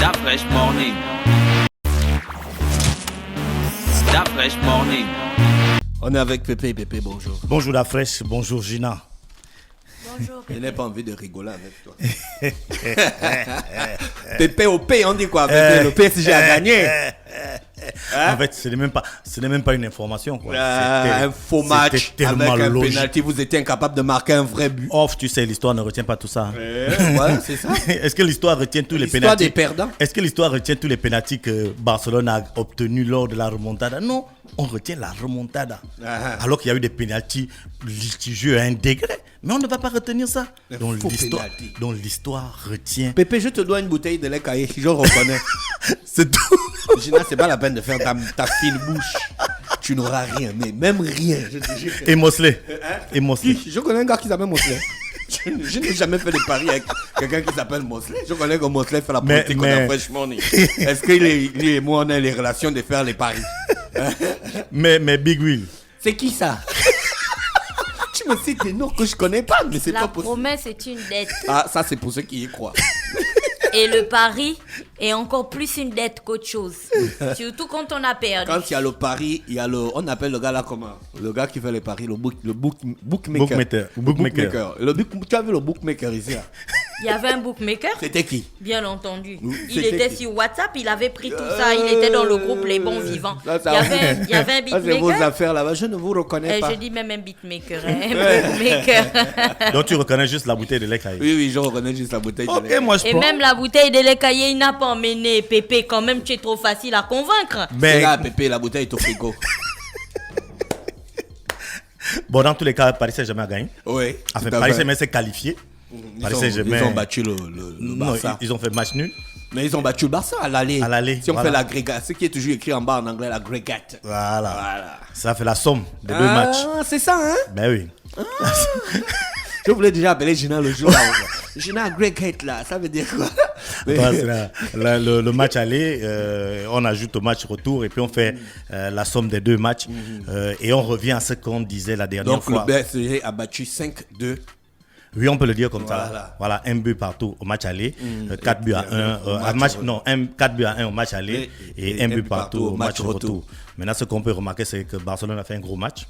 That fresh morning. That fresh morning. On est avec Pépé. Pépé, bonjour. Bonjour la fraîche, bonjour Gina. Bonjour. Je n'ai pas envie de rigoler avec toi. Pépé au P, on dit quoi? Pépé, le PSG a gagné. En fait, ce n'est même pas une information. Quoi. Un faux match avec un penalty, vous étiez incapable de marquer un vrai but. Off, tu sais, l'histoire ne retient pas tout ça. Voilà, c'est ça. Est-ce que l'histoire retient tous les L'histoire pénaltys des perdants. Est-ce que l'histoire retient tous les pénaltys que Barcelone a obtenus lors de la remontada? Non, on retient la remontada. Alors qu'il y a eu des pénaltys litigieux à un degré. Mais on ne va pas retenir ça. Donc l'histoire retient. Pépé, je te dois une bouteille de lait caillé, je reconnais. C'est tout. Gina, c'est pas la peine de faire ta fine bouche. Tu n'auras rien, mais même rien. Je te jure que... Et Mosley. Et Mosley. Je connais un gars qui s'appelle Mosley. Je n'ai jamais fait de pari avec quelqu'un qui s'appelle Mosley. Je connais que Mosley fait la politique on a fresh morning. Est-ce que lui et moi on a les relations de faire les paris? mais Big Will. C'est qui ça? Tu me cites des noms que je connais pas, mais c'est pas possible. La promesse est une dette. Ah, ça c'est pour ceux qui y croient. Et le pari est encore plus une dette qu'autre chose. Surtout quand on a perdu. Quand il y a le pari, il y a le... On appelle le gars là comment? Le gars qui fait les paris, le bookmaker. Bookmaker. Tu as vu le bookmaker ici? Il y avait un bookmaker. C'était qui? Bien entendu. Il C'était était qui? sur WhatsApp, il avait pris tout ça, il était dans le groupe Les Bons Vivants. Il y avait un beatmaker. C'est vos beatmaker. affaires là-bas, je ne vous reconnais pas. Je dis même un beatmaker. Un bookmaker. Donc tu reconnais juste la bouteille de lait caillé. Oui, je reconnais juste la bouteille de lait. Ok, moi je Et prends. même la bouteille de lait caillé, il n'a pas emmené. Pépé, quand même, tu es trop facile à convaincre. C'est là, Pépé, la bouteille est au frigo. Bon, dans tous les cas, Paris Saint-Germain a gagné. Oui. Enfin, Paris Saint-Germain s'est qualifié. Ils ont battu le Non, Barça. ils ont fait match nul. Mais ils ont battu le Barça à l'aller. À l'aller, Si on voilà. fait l'agrégate, ce qui est toujours écrit en bas en anglais, l'agrégate. Voilà. Ça fait la somme des deux matchs. C'est ça, hein? Ben oui. Je voulais déjà appeler Gina le jour là. Gina aggregate là, ça veut dire quoi? Toi, c'est le match aller, on ajoute au match retour et puis on fait la somme des deux matchs et on revient à ce qu'on disait la dernière fois. Donc le PSG a battu 5-2. Oui, on peut le dire comme Voilà. ça. Voilà, un but partout au match aller, 4 buts à 1 4 buts à 1 au match aller et un but partout au match retour. Maintenant, ce qu'on peut remarquer, c'est que Barcelone a fait un gros match.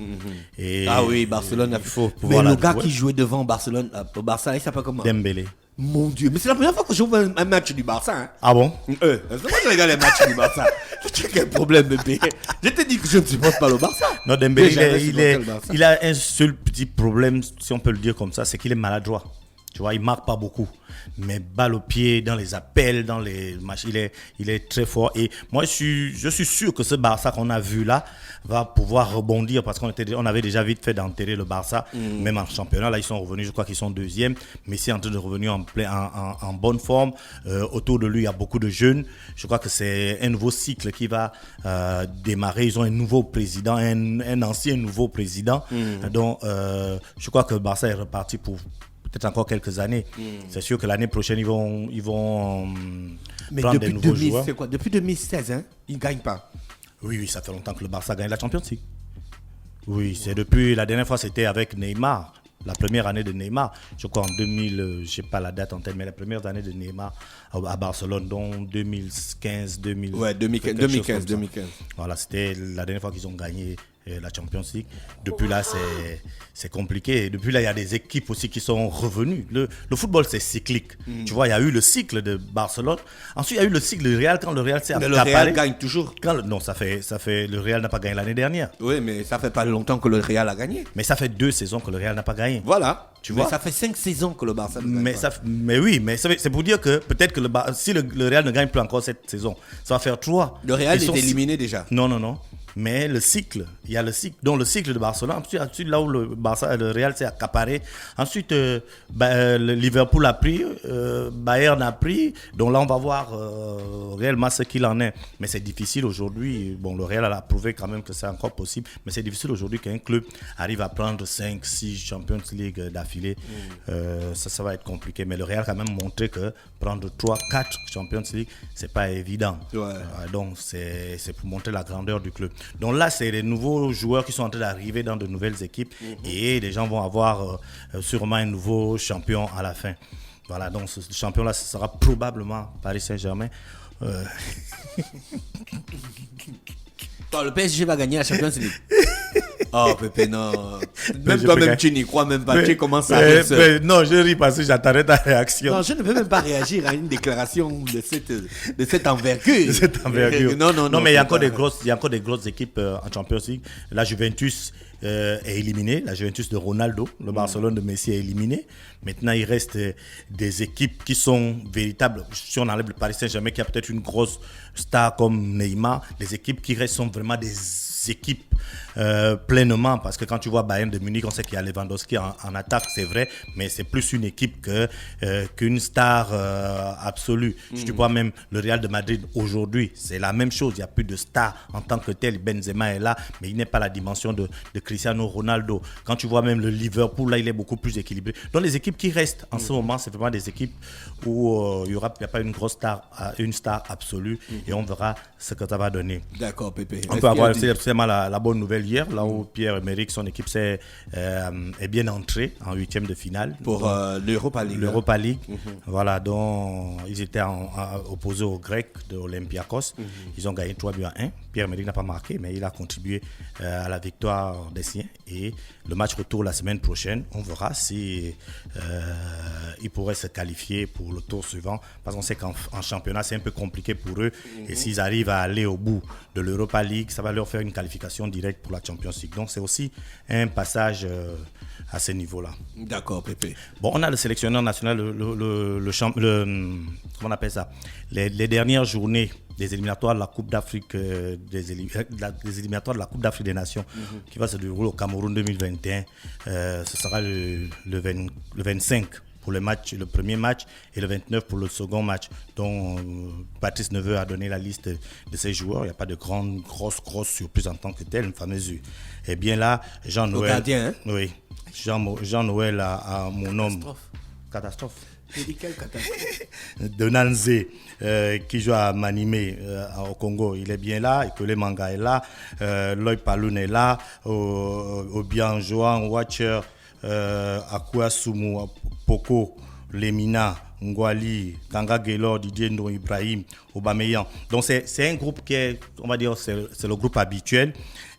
Et Ah oui, Barcelone a il faut Mais pouvoir le gars jouer. qui jouait devant Barcelone, au Barça, il s'appelle comment? Dembélé. Mon Dieu, mais c'est la première fois que je vois un match du Barça. Hein. Ah bon? C'est moi je regarde les matchs du Barça. Tu as quel problème, bébé? Je te dis que je ne supporte pas le Barça. Non, Dembélé, J'ai jamais supporté le Barça. il a un seul petit problème, si on peut le dire comme ça, c'est qu'il est maladroit. Tu vois, il marque pas beaucoup. Mais balle au pied, dans les appels, dans les matchs, il est très fort. Et moi, je suis sûr que ce Barça qu'on a vu là va pouvoir rebondir parce qu'on avait déjà vite fait d'enterrer le Barça, même en championnat. Là, ils sont revenus, je crois qu'ils sont deuxième. Messi est en train de revenir en bonne forme. Autour de lui, il y a beaucoup de jeunes. Je crois que c'est un nouveau cycle qui va démarrer. Ils ont un nouveau président, un ancien nouveau président. Donc, je crois que le Barça est reparti pour peut-être encore quelques années. C'est sûr que l'année prochaine, ils vont Mais prendre depuis des nouveaux joueurs. c'est quoi? Depuis 2016, hein, ils ne gagnent pas. Oui, ça fait longtemps que le Barça gagne la Champions League. Oui, c'est depuis la dernière fois, c'était avec Neymar. La première année de Neymar, je crois en 2000, je n'ai pas la date en tête, mais la première année de Neymar à Barcelone, donc 2015, 2000. Ouais, 2015. Voilà, c'était la dernière fois qu'ils ont gagné la Champions League. Depuis là, c'est compliqué. Et depuis là, il y a des équipes aussi qui sont revenues. Le football, c'est cyclique. Tu vois, il y a eu le cycle de Barcelone. Ensuite, il y a eu le cycle du Real quand le Real s'est Mais accaparé. le Real gagne toujours. Non, ça fait, le Real n'a pas gagné l'année dernière. Oui, mais ça fait pas longtemps que le Real a gagné. Mais ça fait 2 saisons que le Real n'a pas gagné. Voilà. Tu mais vois. ça fait 5 saisons que le Barça ne gagne Mais, pas. mais oui, mais c'est pour dire que peut-être que si le Real ne gagne plus encore cette saison, ça va faire 3. Le Real est éliminé déjà. Non. Mais le cycle, il y a le cycle, donc le cycle de Barcelone, ensuite là où le Real s'est accaparé, ensuite le Liverpool a pris, Bayern a pris, donc là on va voir réellement ce qu'il en est. Mais c'est difficile aujourd'hui, bon le Real a prouvé quand même que c'est encore possible, mais c'est difficile aujourd'hui qu'un club arrive à prendre 5-6 Champions League d'affilée, ça va être compliqué, mais le Real a quand même montré que prendre 3-4 Champions League, c'est pas évident. Ouais. Donc c'est pour montrer la grandeur du club. Donc là, c'est les nouveaux joueurs qui sont en train d'arriver dans de nouvelles équipes et les gens vont avoir sûrement un nouveau champion à la fin. Voilà, donc ce champion-là, ce sera probablement Paris Saint-Germain. Bon, le PSG va gagner la Champions League. Oh, Pépé, non. Même je toi-même, peux tu n'y crois même pas. Tu commences à mais, rire seul. non, je ris parce que j'attendais ta réaction. Non, je ne peux même pas réagir à une déclaration de cette envergure. De cette envergure. Non, mais il y a c'est encore pas- des grosses équipes en Champions League. La Juventus est éliminée. La Juventus de Ronaldo. Le Barcelone de Messi est éliminé. Maintenant, il reste des équipes qui sont véritables. Si on enlève le Paris Saint-Germain, qui a peut-être une grosse star comme Neymar, les équipes qui restent sont vraiment des équipes pleinement, parce que quand tu vois Bayern de Munich, on sait qu'il y a Lewandowski en attaque, c'est vrai, mais c'est plus une équipe qu'une star absolue. Si tu vois même le Real de Madrid aujourd'hui, c'est la même chose, il n'y a plus de star en tant que tel. Benzema est là, mais il n'est pas la dimension de Cristiano Ronaldo. Quand tu vois même le Liverpool, là, il est beaucoup plus équilibré. Donc les équipes qui restent en ce moment, c'est vraiment des équipes où il n'y a pas une grosse star, une star absolue, et on verra ce que ça va donner. D'accord, Pépé. On peut avoir seulement la bonne nouvelle hier, là où Pierre-Emerick, son équipe est bien entrée en 8e de finale. Pour l'Europa League. L'Europa League. Voilà, donc ils étaient opposés aux Grecs de Olympiakos. Ils ont gagné 3-1. Pierre-Emerick n'a pas marqué, mais il a contribué à la victoire des siens. Et le match retour la semaine prochaine, on verra si ils pourraient se qualifier pour le tour suivant. Parce qu'on sait qu'en championnat, c'est un peu compliqué pour eux. Et s'ils arrivent à aller au bout de l'Europa League, ça va leur faire une qualification directe pour la Champions League. Donc c'est aussi un passage à ce niveau-là. D'accord, Pépé. Bon, on a le sélectionneur national, comment on appelle ça, les dernières journées des éliminatoires de la Coupe d'Afrique des éliminatoires de la Coupe d'Afrique des Nations qui va se dérouler au Cameroun 2021. Ce sera le 25 pour le premier match et le 29 pour le second match. Donc Patrice Neveu a donné la liste de ses joueurs. Il n'y a pas de grosse surprise en tant que telle, une fameuse. Et bien là, Jean-Noël. Le gardien, hein? Oui. Jean-Noël a mon homme. Catastrophe. Quelle catastrophe. Donanze, qui joue à Manimé au Congo, il est bien là. Ekele Manga est là. Loïc Paloun est là. Obiang Joan Watcher, Akua Sumu, Poko, Lemina, Ngwali, Kanga Gaylor, Didier Ndo Ibrahim, Aubameyang. Donc c'est un groupe qui est, on va dire, c'est le groupe habituel.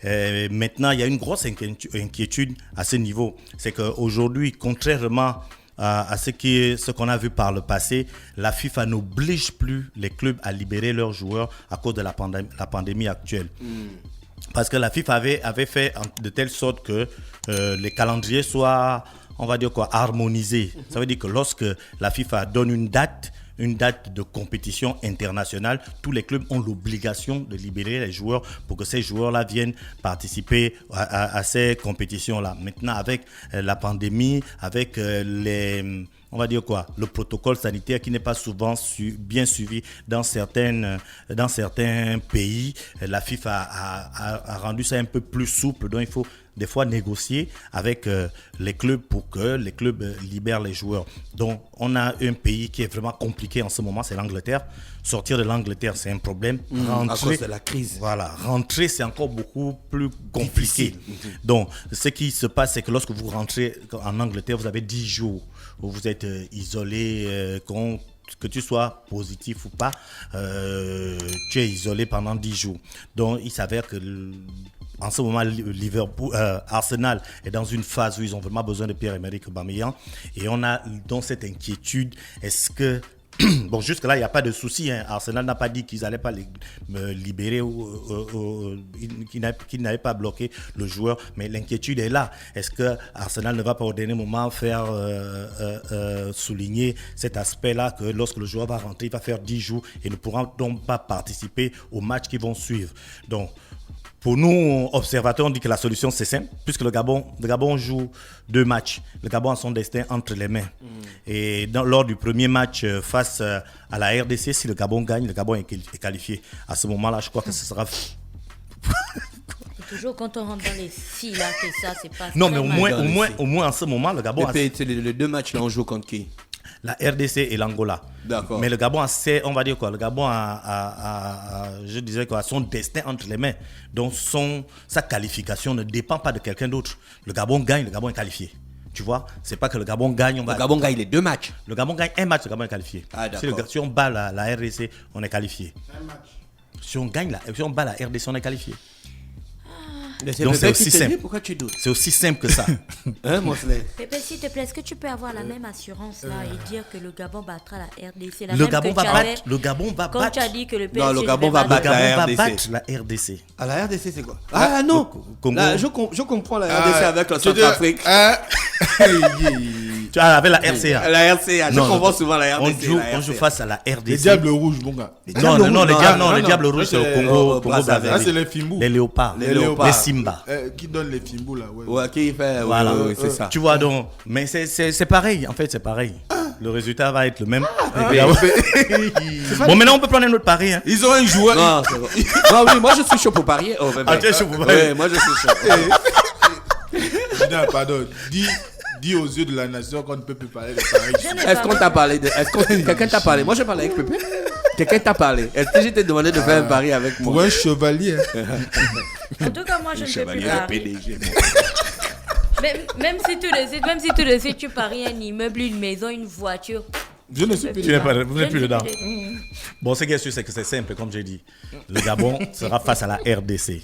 Maintenant, il y a une grosse inquiétude à ce niveau. C'est qu'aujourd'hui, contrairement à ce qu'on a vu par le passé, la FIFA n'oblige plus les clubs à libérer leurs joueurs à cause de la pandémie actuelle. Parce que la FIFA avait fait de telle sorte que les calendriers soient, on va dire quoi, harmonisés. Ça veut dire que lorsque la FIFA donne une date de compétition internationale, tous les clubs ont l'obligation de libérer les joueurs pour que ces joueurs-là viennent participer à ces compétitions-là. Maintenant, avec la pandémie, avec on va dire quoi, le protocole sanitaire qui n'est pas souvent bien suivi dans certains pays, la FIFA a rendu ça un peu plus souple. Donc il faut des fois négocier avec les clubs pour que les clubs libèrent les joueurs. Donc on a un pays qui est vraiment compliqué en ce moment, c'est l'Angleterre. Sortir de l'Angleterre, c'est un problème. À cause de la crise. Voilà, rentrer, c'est encore beaucoup plus compliqué. Donc ce qui se passe, c'est que lorsque vous rentrez en Angleterre, vous avez 10 jours où vous êtes isolé, que tu sois positif ou pas, tu es isolé pendant 10 jours. Donc il s'avère que en ce moment, Arsenal est dans une phase où ils ont vraiment besoin de Pierre-Emerick Aubameyang. Et on a donc cette inquiétude. Est-ce que... Bon, jusque-là, il n'y a pas de souci. Hein. Arsenal n'a pas dit qu'ils n'allaient pas libérer ou qu'ils n'avaient pas bloqué le joueur. Mais l'inquiétude est là. Est-ce que Arsenal ne va pas au dernier moment faire souligner cet aspect-là que lorsque le joueur va rentrer, il va faire 10 jours et ne pourra donc pas participer aux matchs qui vont suivre. Donc, pour nous, observateurs, on dit que la solution, c'est simple, puisque le Gabon joue 2 matchs. Le Gabon a son destin entre les mains. Et lors du premier match face à la RDC, si le Gabon gagne, le Gabon est qualifié. À ce moment-là, je crois que ce sera... Toujours quand on rentre dans les filles, là, que ça, c'est pas... Non, mais au moins en ce moment, le Gabon... Les 2 matchs, là, on joue contre qui? La RDC et l'Angola. D'accord. Mais le Gabon on va dire quoi, le Gabon je disais quoi, son destin entre les mains. Donc sa qualification ne dépend pas de quelqu'un d'autre. Le Gabon gagne, le Gabon est qualifié. Tu vois, c'est pas que le Gabon gagne, on va. Le Gabon gagne les 2 matchs. Le Gabon gagne un match, le Gabon est qualifié. Ah, si, d'accord. si on bat la RDC, on est qualifié. Si on bat la RDC, on est qualifié. Mais Donc, c'est aussi qui te simple. dit, pourquoi tu doutes? C'est aussi simple que ça. Hein, Mosley? Pépé, s'il te plaît, est-ce que tu peux avoir la même assurance là et dire que le Gabon battra la RDC? Le Gabon va battre. Le Gabon va Comme tu as battre. dit que le PSG Non, le Gabon va Le battre Gabon la va RDC. battre la RDC. Ah, la RDC, c'est quoi? Ah, non! Congo. Là, je comprends la RDC avec la tu veux dire, Centrafrique. Tu as avec la RCA. La RCA, je Non, confonds non. souvent la On RDC. joue, la on joue RCA. face à la RDC. Les diables rouges, mon gars. Non, non, non, les diables, non, non, les non. diables rouges, c'est Ça, au c'est Congo, Brazzaville. Ça, c'est les Fimbou. les léopards, Les léopards. les Simba. Qui donne les Fimbou, là, ouais. Ouais, qui fait? Voilà, Oui, c'est ça. Tu vois donc, mais c'est pareil, en fait, c'est pareil. Le résultat va être le même. Bon, maintenant, on peut prendre un autre pari. Hein. Ils ont un joueur. Non, c'est bon. Non, oui, moi je suis chaud pour parier. Oh, Ah, tu es chaud pour parier. Ouais, moi je suis chaud. Non, pardon. Dis aux yeux de la nation qu'on ne peut plus parler de pareil. Est-ce qu'on t'a parlé de. Est-ce que quelqu'un t'a parlé? Moi je parle avec Pépé. Quelqu'un t'a parlé. Est-ce que je t'ai demandé de faire un pari avec Pour moi? un chevalier. En tout cas, moi, je ne peux plus Chevalier parier. PDG. Même si tu décides, tu paries un immeuble, une maison, une voiture. Je ne suis plus Tu n'es dedans. pas, vous n'êtes plus dedans. Bon, ce qui est sûr, c'est que c'est simple, comme j'ai dit. Le Gabon sera face à la RDC.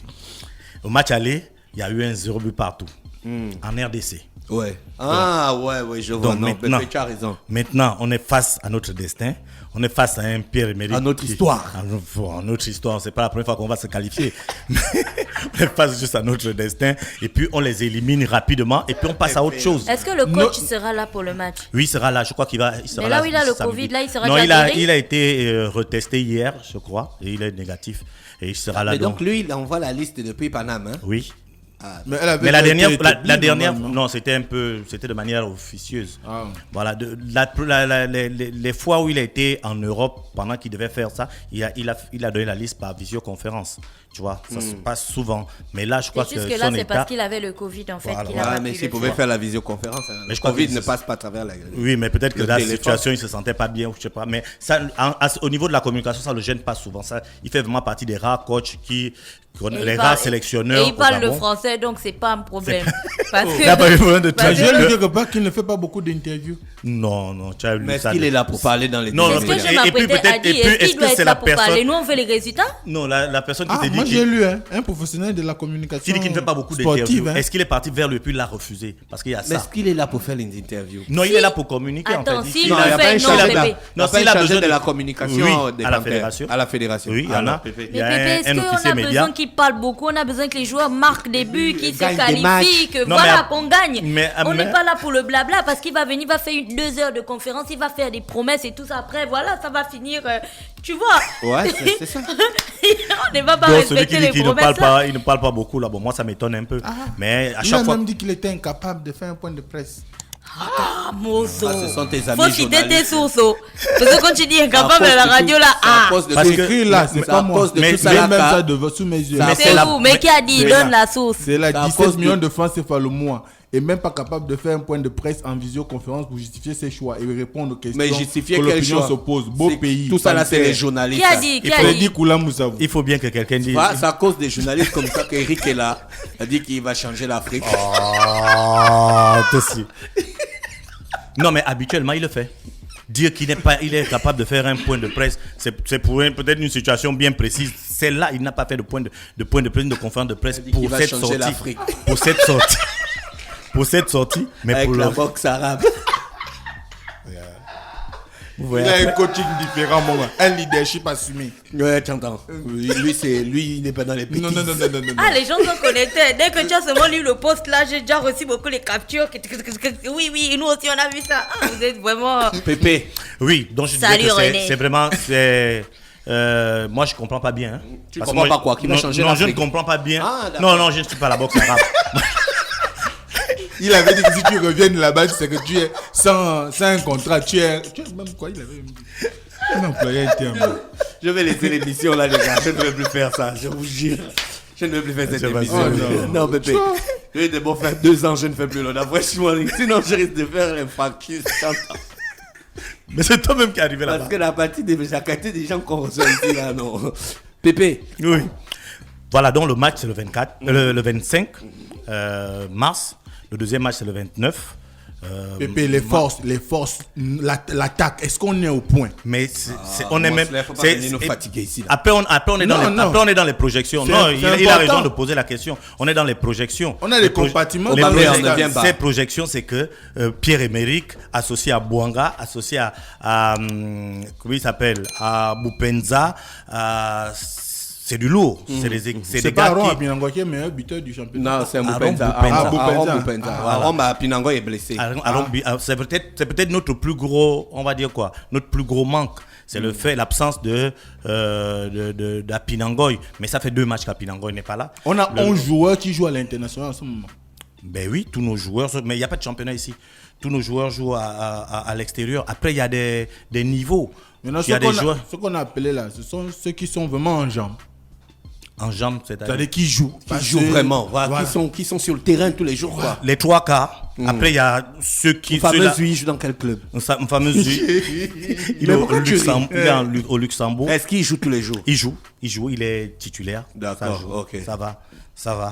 Au match aller, il y a eu un 0 but partout. En RDC. Ouais. Ah, ouais, je vois. Donc Non, maintenant, Pépé, tu as raison. maintenant, on est face à notre destin. On est face à un Pierre-Emerick. À notre histoire. À notre histoire. C'est pas la première fois qu'on va se qualifier. On est face juste à notre destin. Et puis, on les élimine rapidement. Et puis, on passe à autre chose. Est-ce que le coach sera là pour le match? Oui, il sera là. Je crois qu'il va. Il sera Mais là où il a le samedi. Covid, là, il sera Non, déjà guéri? il a été retesté hier, je crois. Et il est négatif. Et il sera là. Mais donc lui, il envoie la liste depuis Paname. Hein? Oui. Mais, elle avait Mais la déjà dernière, été la établie, dernière, normalement. non, c'était de manière officieuse. Ah. Voilà, les fois où il a été en Europe pendant qu'il devait faire ça, il a donné la liste par visioconférence. Tu vois, ça se passe souvent. Mais là, je crois C'est que juste que là, son c'est état. parce qu'il avait le Covid, en fait, Voilà. qu'il a Ouais, pas mais pu s'il le pouvait faire. faire la visioconférence, hein, Mais le je crois Covid que ne c'est- passe pas à travers la. Oui, mais peut-être que Le dans la téléphone. situation, il se sentait pas bien, ou je sais pas. Mais ça, au niveau de la communication, ça le gêne pas souvent. Ça, il fait vraiment partie des rares coachs Et les il rares parle- sélectionneurs. Et il au parle le Gabon. français, donc c'est pas un problème. Parce Il n'a pas eu besoin de parce Mais que- je vais lui dire quelque part qu'il ne fait pas beaucoup d'interviews. Non, non, tu as lu Mais est-ce ça. qu'il est là pour parler dans les Non, C'est non, ce télévisions? que je Et puis m'apprêtais à peut-être- dire. et puis, Est-ce est-ce qu'il doit que être c'est là la pour personne- parler? Nous, on fait les résultats. Non, la personne qui Ah, t'a dit moi qu'il- j'ai lu, hein, un professionnel de la communication qui dit qu'il ne fait pas beaucoup sportive. d'interviews. Hein. Est-ce qu'il est parti vers lui et puis il l'a refusé? Parce qu'il y a Mais ça. est-ce qu'il est là pour faire les interviews? Non, il Si- est là pour communiquer Attends, en fait. s'il Il Non, a- il y a pas un non, chargé de la- Pépé. il y a pas s'il un a chargé besoin de la communication Oui, des à la Panthères. fédération. À la fédération. Oui, Alors, alors, Pépé. il y a Mais Pépé, un est-ce qu'on officier a média. besoin qu'ils parlent beaucoup? On a besoin que les joueurs marquent des buts, qu'ils se Gagnent des qualifient, matchs. que Non, voilà, mais- qu'on gagne. On mais- n'est pas là pour le blabla parce qu'il va venir, il va faire 2 heures de conférence, il va faire des promesses et tout ça. Après, voilà, ça va finir. Tu vois? Ouais, c'est ça. On ne va pas Donc celui respecter qui dit les qu'il ne promesses. parle pas, il ne parle pas beaucoup là. Bon, moi ça m'étonne un peu. Mais à Il chaque a fois. même dit qu'il était incapable de faire un point de presse. Ah, Mosso. Ah, ce sont tes amis Faut citer tes journalistes. sources. Oh. Parce que quand tu dis incapable À à la cause de radio tout- là, c'est à ah. cause de Parce tout- que- Écrit là, c'est c'est pas à moi. cause de Mais- tout ça J'ai là. même qu'a- ça sous mes yeux. Ça- Mais C'est la- vous, mais qui a dit c'est donne la- la sauce? C'est là C'est à 17 cause millions de- de francs CFA le mois. Et même pas capable de faire un point de presse en visioconférence pour justifier ses choix et répondre aux questions. Mais justifier que quel l'opinion choix? s'oppose. Beau C'est- pays. Tout ça là, c'est Panthère. les journalistes. Qui a là. dit? Il Qui a Freddy dit? Koulamoussavou. Il faut bien que quelqu'un dise. Voilà, c'est à cause des journalistes comme ça qu'Eric est là. Il a dit qu'il va changer l'Afrique. Ah, aussi. Non, mais habituellement, il le fait. Dire qu'il n'est pas, il est capable de faire un point de presse, c'est pour peut-être une situation bien précise. C'est là, il n'a pas fait de point de presse, de conférence de presse dit pour qu'il va cette changer sortie. l'Afrique. Pour cette sortie. Pour cette sortie. Mais Avec pour la le. boxe arabe. Vous Il voyez, a un après- coaching différent, mon gars. Un leadership assumé. Ouais, t'entends. Lui, il n'est pas dans les petits. Non. Ah, les gens sont connectés. Dès que tu as seulement lu le post là, j'ai déjà reçu beaucoup les captures. Oui, et nous aussi on a vu ça. Ah, vous êtes vraiment. Pépé. Oui, donc je disais Salut, que René. c'est vraiment. Moi, je comprends pas bien. Hein. Tu Parce que comprends moi, pas quoi, qu'il va non, changer Non, je ne l'Afrique. comprends pas bien. Ah, d'accord. non, je ne suis pas la boxe arabe. Il avait dit que si tu reviens là-bas, c'est que tu es sans un contrat. Tu es même quoi, il avait même dit. Un employé interne. Je vais laisser l'émission là, les gars. Je ne vais plus faire ça, je vous jure. Je ne vais plus faire cette Je vais- émission. Oh, non, Pépé. Je vais d'abord faire 2 ans, je ne fais plus l'honneur. Franchement, sinon je risque de faire un fracture. Mais c'est toi-même qui est arrivé Parce là-bas. que la partie des qualité des gens qu'on reçoit ici, là, non. Pépé. Oui. Voilà, donc le match c'est le 24, le 25 mars. Le deuxième match c'est le 29. Pépé, les forces, l'attaque, est-ce qu'on est au point? Mais on est même. Faut pas venir nous fatiguer ici. Là. Après, on est dans les projections. Non, il a raison de poser la question. On est dans les projections. On a les compartiments. Ces projections, c'est que Pierre-Emerick, associé à Bouanga, associé à comment il s'appelle, à Bupenza, c'est du lourd. C'est des pas gars Aaron qui... Pinango qui est meilleur buteur du championnat. Non, c'est Aaron Bupenza. Bupenza. Aaron Pinango est blessé. C'est peut-être notre plus gros, on va dire quoi, notre plus gros manque. C'est le fait, l'absence d'Apinangoy. Mais ça fait 2 matchs qu'Apinangoy n'est pas là. On a 11 joueurs qui jouent à l'international en ce moment. Ben oui, tous nos joueurs, mais il n'y a pas de championnat ici. Tous nos joueurs jouent à l'extérieur. Après, il y a des niveaux. Maintenant, ce qu'on a appelé là, ce sont ceux qui sont vraiment en jambes. En jambes, c'est-à-dire qui jouent. Qui jouent vraiment. Voilà. Qui sont sur le terrain tous les jours. Quoi. Les 3 quarts. Après, il y a ceux qui... Il joue dans quel club? Une fameuse il est au Luxembourg. Est-ce qu'il joue tous les jours? Il joue, il est titulaire. D'accord, ok. Ça va.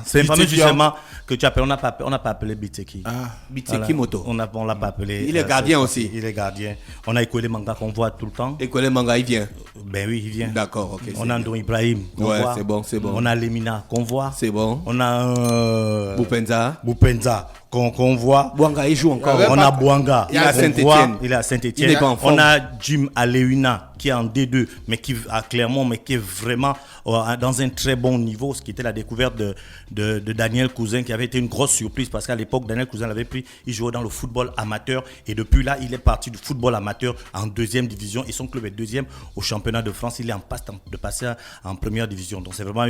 C'est un fameux justement que tu appelles, on n'a pas appelé Biteki. Biteki Moto. On l'a pas appelé. Il est gardien aussi. Il est gardien. On a Ekwele Manga qu'on voit tout le temps. Ekwele Manga, il vient. Ben oui, il vient. D'accord, ok. On a Ndo Ibrahim qu'on voit. C'est bon. On a Lemina qu'on voit. C'est bon. On a Bupenza qu'on voit. Bouanga, il joue encore. On a Bouanga. Il est à Saint-Étienne. Il est à Saint-Étienne. On a Jim Aleuna qui est en D2, mais qui a clairement, mais qui est vraiment dans un très bon niveau, ce qui était la découverte de Daniel Cousin, qui avait été une grosse surprise parce qu'à l'époque, Daniel Cousin l'avait pris, il jouait dans le football amateur et depuis là, il est parti du football amateur en 2e division et son club est 2e au championnat de France. Il est en passe de passer en 1re division. Donc c'est vraiment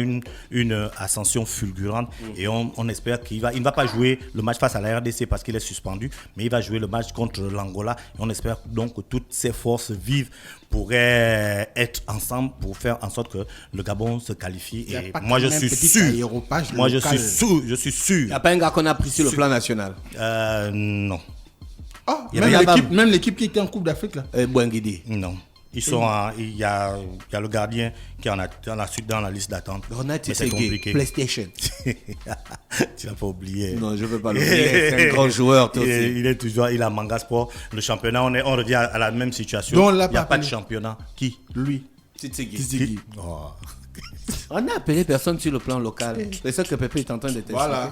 une ascension fulgurante et on espère il ne va pas jouer le match face à la RDC parce qu'il est suspendu, mais il va jouer le match contre l'Angola et on espère donc que toutes ces forces vives pourraient être ensemble pour faire en sorte que le Gabon se qualifie. Et moi je suis sûr. Je suis sûr. Il n'y a pas un gars qu'on a pris sur le plan national. Non. Même l'équipe qui était en Coupe d'Afrique là. Bouangidi. Non. Ils sont il y a le gardien qui est dans la liste d'attente. Mais c'est compliqué. PlayStation. Tu l'as pas oublié. Non, je ne veux pas l'oublier. C'est un grand joueur. Il a Manga Sport. Le championnat, on revient à la même situation. Il n'y a pas de championnat. Qui? Lui. Titsigi. On n'a appelé personne sur le plan local. C'est ça que Pépé est en train de tester. Voilà.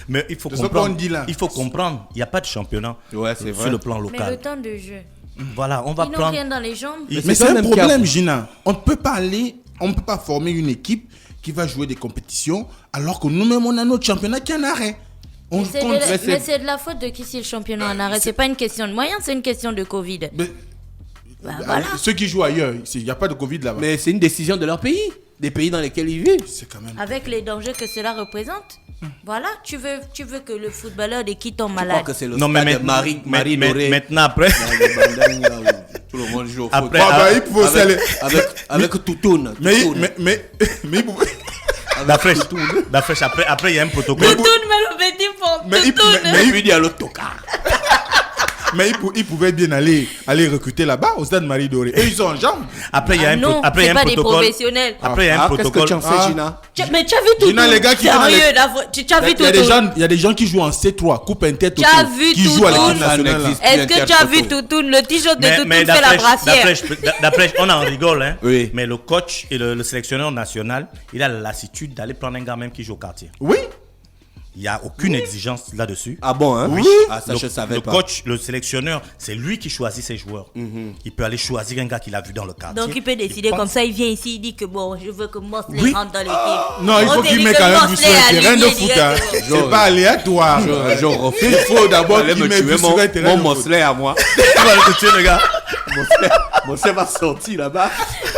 Mais il faut comprendre. Il faut comprendre. Il n'y a pas de championnat sur le plan local. Mais le temps de jeu. Voilà, on va Ils prendre. n'ont rien dans les jambes. Mais c'est un problème, Gina. On ne peut pas former une équipe qui va jouer des compétitions alors que nous-mêmes on a notre championnat qui est en arrêt. Mais c'est de la faute de qui si le championnat en arrêt. C'est pas une question de moyens, c'est une question de Covid. Voilà. Ceux qui jouent ailleurs, il n'y a pas de Covid là-bas. Mais c'est une décision de leur pays, des pays dans lesquels ils vivent. C'est quand même. Avec les dangers que cela représente. Voilà, tu veux que le footballeur de qui tombe Je malade. crois que c'est le Non, stade mais de Marie Doré. maintenant après. Tout le monde joue au foot. Après, il faut aussi aller. Avec Toutoun. Mais D'afresh, après il y a un protocole. Toutoun, mais le petit pour Toutoun. Mais il dit à l'autre toka. Mais ils pouvaient bien aller recruter là-bas au stade Marie Doré. Et ils sont en jambes. Après il y a un non, après il y a un c'est pas des protocole. professionnels. Après il y a un protocole. Qu'est-ce que tu en sais, Gina? Mais tu as vu Toutoun? Gina, les gars qui sérieux, tu as vu Toutoun? Il y a des gens qui jouent en C3, coupe inter Tu as vu qui jouent à l'équipe Toutoun? nationale. Est-ce que tu as vu Toutoun? Le t-shirt de Toutoun fait la brassière. D'après, on en rigole, hein. Oui. Mais le coach et le sélectionneur national, il a la lassitude d'aller prendre un gars même qui joue au quartier. Oui. Il n'y a aucune exigence là-dessus. Ah bon, hein? Oui. Ah, ça, je savais le pas. coach, le sélectionneur, c'est lui qui choisit ses joueurs. Il peut aller choisir un gars qu'il a vu dans le quartier. Donc il peut décider comme ça, il vient ici, il dit que bon, je veux que Mosley rentre dans l'équipe. Non, il faut qu'il mette quand même du sur un terrain de foot. C'est pas aléatoire. Je refuse. Il faut d'abord qu'il mette du sur un terrain mon de foot. Mosley à moi. Tu vas le tuer, le gars. Mosley va sortir là-bas.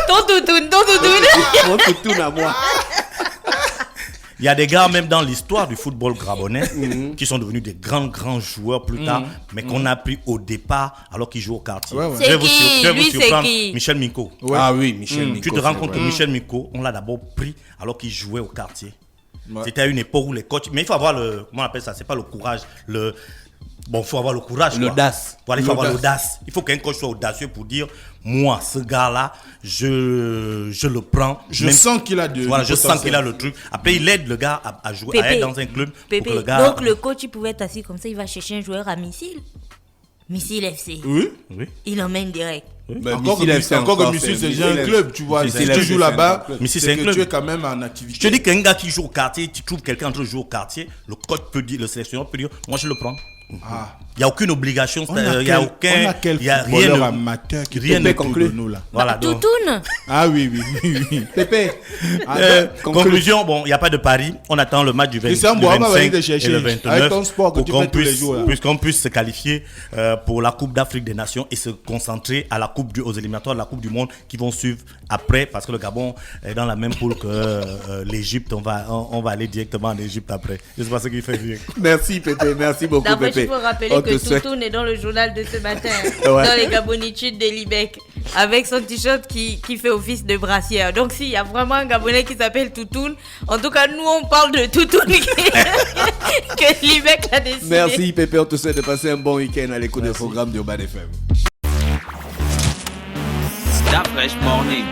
Ton Toutoun. Mon Toutoun à moi. Il y a des gars même dans l'histoire du football gabonais qui sont devenus des grands joueurs plus tard, mais qu'on a pris au départ alors qu'ils jouent au quartier. Ouais, ouais. C'est qui? Lui, c'est qui? Michel Minko. Ouais. Ah oui, Michel Minko. Tu te rends compte que Michel Minko, on l'a d'abord pris alors qu'il jouait au quartier. Ouais. C'était à une époque où les coachs... Mais il faut avoir comment on appelle ça? C'est pas le courage, Bon, il faut avoir le courage. L'audace. Voilà, il faut avoir l'audace. Il faut qu'un coach soit audacieux pour dire, moi, ce gars-là, je le prends. Je sens qu'il a de. Voilà, du je sens potentiel. qu'il a le truc. Après, il aide le gars à jouer, à Pépé. être dans un club. Pour Pépé, que le gars... donc le coach il pouvait être assis comme ça, il va chercher un joueur à missile. Missile FC. Oui. Oui. Il emmène direct. Mais Encore que Missile Missile, FC, encore que encore, Missile, c'est c'est déjà un Missile club, tu vois. Missile Si tu FC, joues c'est un là-bas, club. Missile, c'est c'est un que club. tu es quand même en activité. Je te dis qu'un gars qui joue au quartier, tu trouves quelqu'un en train de jouer au quartier, le coach peut dire, le sélectionneur peut dire, moi je le prends. Ah. Il n'y a aucune obligation, On a il n'y a quel, aucun. on a quel il y a footballeur de- amateur qui rien te ne met conclut. de nous là. Voilà, donc. Toutoune. Ah oui, oui, oui, oui. Pépé. Conclusion, bon, il n'y a pas de pari. On attend le match du, Christian du Bois, on va 25 venir te et chercher le avec 29 ton sport que pour tu qu'on fais tous les puisse, jours, là. puisqu'on puisse se qualifier pour la Coupe d'Afrique des Nations et se concentrer à la Coupe aux éliminatoires de la Coupe du Monde qui vont suivre après, parce que le Gabon est dans la même poule que l'Égypte. On va aller directement en Égypte après. Je sais pas ce qu'il fait bien. Merci Pépé, merci beaucoup D'après, Pépé. il faut rappeler On que te souhaite- Toutoune est dans le journal de ce matin, Ouais. dans les Gabonitudes de Libec, avec son t-shirt qui fait office de brassière. Donc, s'il y a vraiment un Gabonais qui s'appelle Toutoune, en tout cas, nous, on parle de Toutoune que Libec a décidé. Merci Pépé, on te souhaite de passer un bon week-end à l'écoute des programmes d'Urban FM. Start Fresh Morning.